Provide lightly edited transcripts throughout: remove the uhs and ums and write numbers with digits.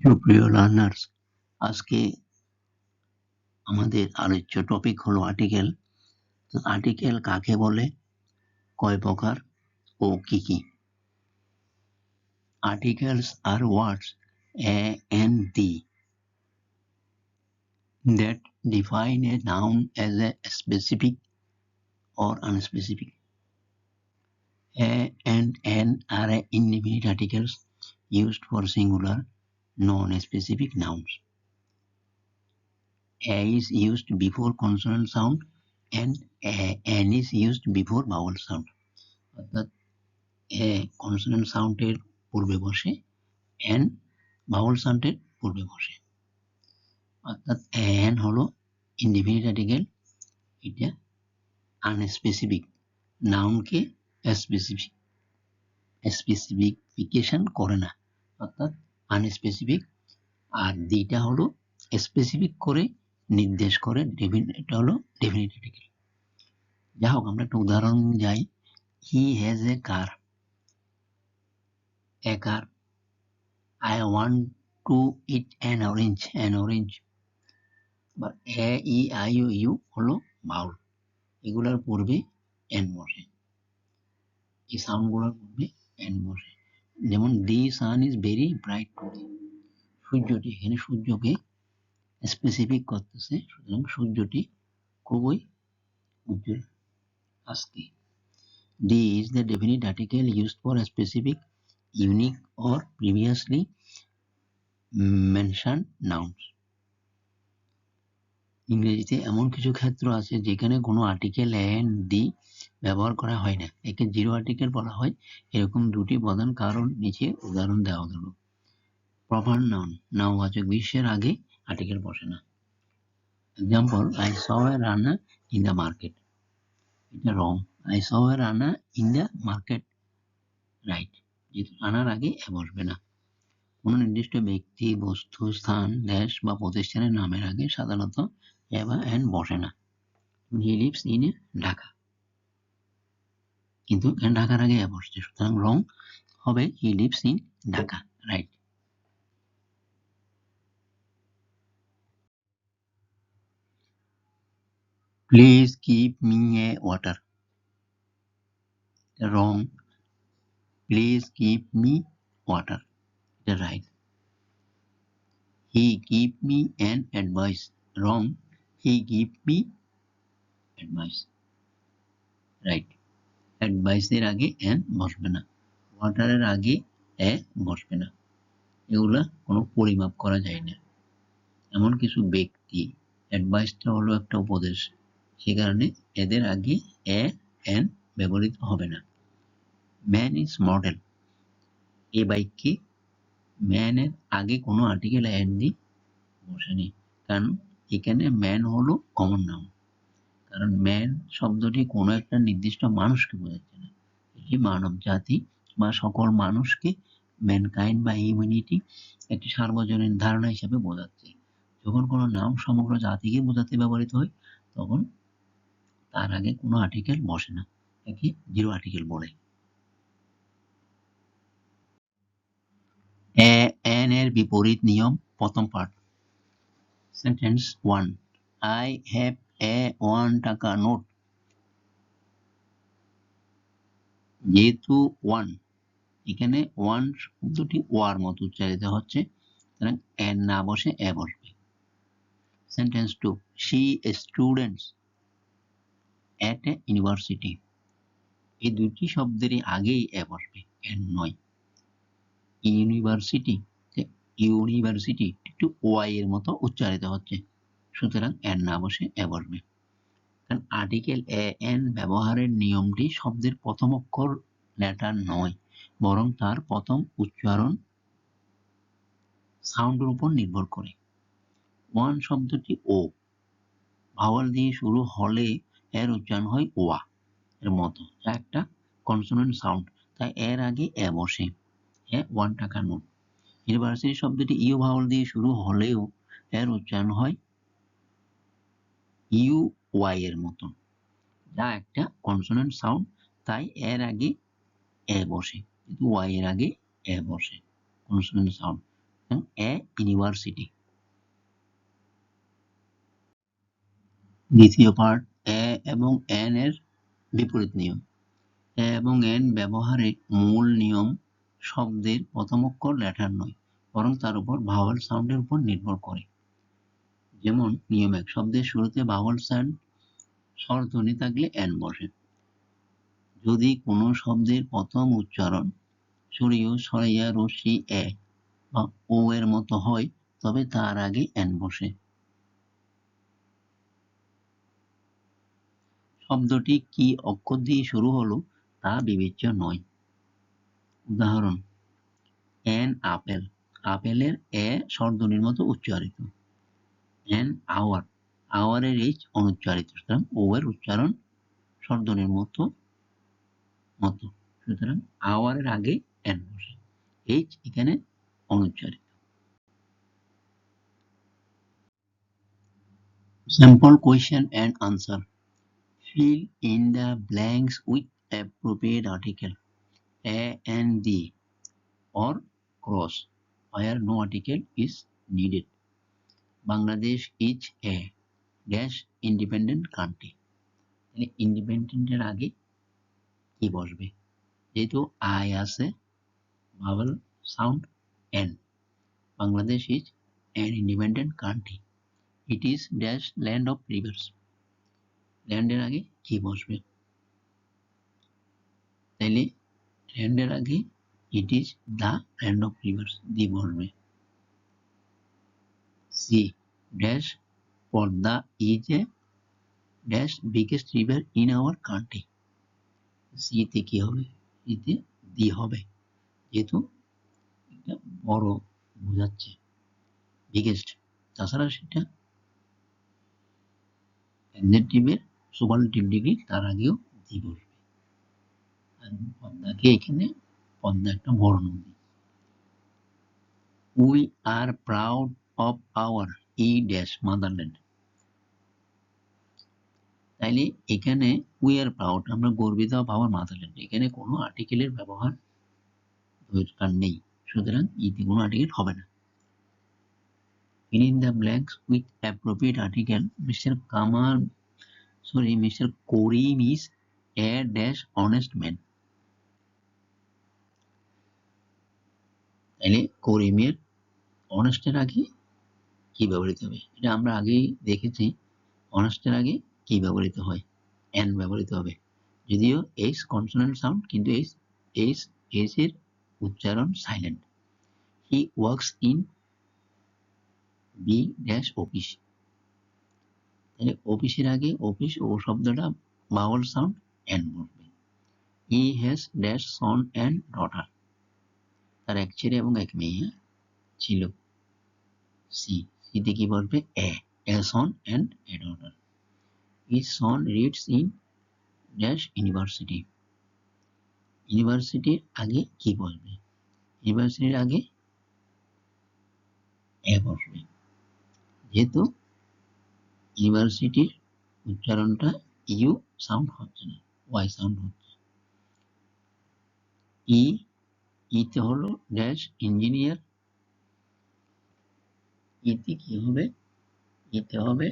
সুপ্রিয় লার্নার্স, আজকে আমাদের আলোচ্য টপিক হলো আর্টিকেল। আর্টিকেল কাকে বলে, কয় প্রকার ও কি কি? Articles are words and the that define a noun as a specific or unspecific. A and an are indefinite articles used for singular, non-specific nouns. A is used before consonant sound and an is used before vowel sound. অর্থাৎ এ consonant সাউন্ডের পূর্বে বসে, N Bhawal সাউন্ডের পূর্বে বসে। অর্থাৎ N হলো indefinite article, এটা আনস্পেসিফিক নাউনকে স্পেসিফিকেশন করে না, অর্থাৎ আনস্পেসিফিক। আর দিটা হলো স্পেসিফিক করে নির্দেশ করে, এটা হলো ডেফিনিট আর্টিকেল। যা হোক, আমরা একটা উদাহরণ যাই। He has a car, a car. I want to eat an orange. But a, e, I, o, u হলো ভাউল, এগুলোর পূর্বে এন বসে, এই সাউন্ডগুলোর পূর্বে এন বসে। যেমন the sun is very bright today, সূর্যটি, এখানে সূর্যকে স্পেসিফিক করতেছে, সুতরাং সূর্যটি খুবই উজ্জ্বল আজকে। The is the definite article used for a specific, unique or previously mentioned nouns. ইংরেজিতে এমন কিছু ক্ষেত্র আছে যেখানে কোনো আর্টিকেল এন দি ব্যবহার করা হয় না, একে জিরো আর্টিকেল বলা হয়। এরকম দুটি প্রধান কারণ নিচে উদাহরণ দেওয়া হলো। প্রপার নাউন, নামবাচক বিশ্বের আগে আর্টিকেল বসে না। Example, I saw a Rana in the market, এটা wrong. I saw a Rana in the market, right, যেহেতু রানার আগে এ বসবে না। কোনো নির্দিষ্ট ব্যক্তি, বস্তু, স্থান, দেশ বা প্রতিষ্ঠানের নামের আগে সাধারণত এ বা এন বসে না। হি লিভস ইন ঢাকা, কিন্তু ঢাকার আগে এ বসছে, সুতরাং রং হবে he lives in Dhaka, right. Please keep me a water, wrong. Please keep me water, এটা right. He give me an advice, wrong. He give me advice, right. অ্যাডভাইসের আগে এন বসবে না, ওয়াটারের আগে এ বসবে না। এগুলা কোনো পরিমাপ করা যায় না। এমন কিছু ব্যক্তি, অ্যাডভাইসটা হলো একটা উপদেশ, সে কারণে এদের আগে এ এন ব্যবহৃত হবে না। ম্যান ইজ মডেল, এ বাক্যে ম্যানের আগে কোনো আর্টিকেল এন দি বসেনি, কারণ এখানে ম্যান হলো কমন নাউন। কারণ ম্যান শব্দটি কোনো একটা নির্দিষ্ট মানুষকে বোঝাচ্ছে না, এটি মানব জাতি বা সকল মানুষকে, ম্যানকাইন্ড বা হিউম্যানিটি একটি সার্বজনীন ধারণা হিসেবে বোঝাচ্ছে। যখন কোনো নাম সমগ্র জাতিকে বোঝাতে ব্যবহৃত হয়, তখন তার আগে কোনো আর্টিকেল বসে না, একে জিরো আর্টিকেল বলে। এন এর বিপরীত নিয়ম, প্রথম part. Sentence 1, I have a 1 টাকা নোট। যেহেতু 1, এখানে 1 শব্দটি ওয়ার মতো উচ্চারিত হচ্ছে, সুতরাং এন না বসে এ বসবে। Sentence 2, she students at a university. এই দুটি শব্দেরই আগেই এ বসবে, এন নয়। ইউনিভার্সিটি একটু ওয়াই এর মতো উচ্চারিত হচ্ছে, সুতরাং এন না বসে এ বসবে। কারণ আর্টিকেল এ এন ব্যবহারের নিয়মটি শব্দের প্রথম অক্ষর লেটার নয়, বরং তার প্রথম উচ্চারণ সাউন্ডের উপর নির্ভর করে। ওয়ান শব্দটি ও ভাওয়াল দিয়ে শুরু হলে এর উচ্চারণ হয় ওয়া এর মতো, যা একটা কনসোনেন্ট সাউন্ড, তাই এর আগে এ বসে। 1 টাকা নোট। ইউনিভার্সিটি শব্দটি ইউ ভাওয়াল দিয়ে শুরু হলেও এর উচ্চারণ হয় ইউ ওয়াই এর মতো, যা একটা কনসোনেন্ট সাউন্ড, তাই এর আগে এ বসে, কিন্তু ওয়াই এর আগে এ বসে, কনসোনেন্ট সাউন্ড। A university. দ্বিতীয় পার্ট, এ এবং এন এর বিপরীত নিয়ম। এ এবং এন ব্যবহারে মূল নিয়ম শব্দের প্রথম অক্ষর লেটার নয়, বরং তার উপর ভাওয়াল সাউন্ডের উপর নির্ভর করে। যেমন নিয়ম 1, শব্দের শুরুতে ভাওয়াল সাউন্ড স্বরধ্বনি থাকলে এন বসে। যদি কোনো শব্দের প্রথম উচ্চারণ সরিয়, সরাইয়া, রস্যি, এ বা ও এর মতো হয়, তবে তার আগে এন বসে। শব্দটি কি অক্ষর দিয়ে শুরু হলো তা বিবেচ্য নয়। উদাহরণ, অ্যান আপেল, আপেলের এ স্বরধ্বনির মতো উচ্চারিত। অ্যান আওয়ার, আওয়ারের এইচ অনুচ্চারিত, সুতরাং ও এর উচ্চারণ স্বরধ্বনির মতো। সুতরাং আওয়ারের আগে এন বসে, এইচ এখানে অনুচ্চারিত। Sample question and answer. Fill in the blanks with appropriate article A and D or cross where no article is needed. Bangladesh is a dash independent country. Independent এর আগে কি বসবে? যেহেতু আই আছে, Bhawal sound N. Bangladesh is an independent country. It is dash land of rivers. ল্যান্ডের আগে কি বসবে? তাইলে ল্যান্ডের আগে it is the land of rivers the বসবে। C, dash Padma is a dash biggest river in our country. C তে কি হবে? সিতে দি হবে, যেহেতু এটা বড় বোঝাচ্ছে, বিগেস্ট। তাছাড়া সেটা অ্যাডজেক্টিভের সুপারলেটিভ ডিগ্রি, তার আগেও দি বসবে। আর পদ্মাকে এখানে, পদ্মা একটা বড় নদী। We are proud of our E dash motherland. তাইলে এখানে উই আর প্রাউড, আমরা গর্বিত অফ আওয়ার মাদারল্যান্ড, এখানে কোনো আর্টিকেলের ব্যবহার দরকার নেই, সুতরাং ইতে কোনো আর্টিকেল হবে না। Fill in the blanks with appropriate article. Mr. Karim is a dash honest man. তাহলে করিমের অনেস্টের আগে কি ব্যবহৃত হবে? এটা আমরা আগেই দেখেছি, অনেস্টের আগে কি ব্যবহৃত হয়? এন ব্যবহৃত হবে। যদিও এইচ কনসোনেন্ট সাউন্ড, কিন্তু এইচ এর উচ্চারণ silent. He works in B dash office. তাহলে অফিসের আগে অফিস ও শব্দটা ভাওয়াল সাউন্ড এন বসবে। He has dash Son and daughter, তার এক ছেলে এবং এক মেয়ে ছিল। সি, সিতে কি বলবে? A son and a daughter. His son reads in dash university. ইউনিভার্সিটির আগে কি বলবে? ইউনিভার্সিটির আগে এ বসবে, যেহেতু ইউনিভার্সিটির উচ্চারণটা ইউ সাউন্ড হচ্ছে না, ওয়াই সাউন্ড হচ্ছে। ইতে হলো ড্যাশ ইঞ্জিনিয়ার, ইতে কি হবে? ইতে হবে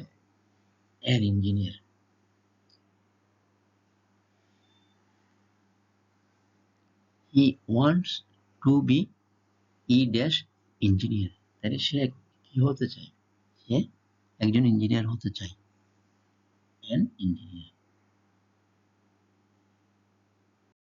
এর engineer. He wants to be E dash engineer. তাহলে সে কি হতে চায়? সে একজন ইঞ্জিনিয়ার হতে চায়, অ্যান ইঞ্জিনিয়ার।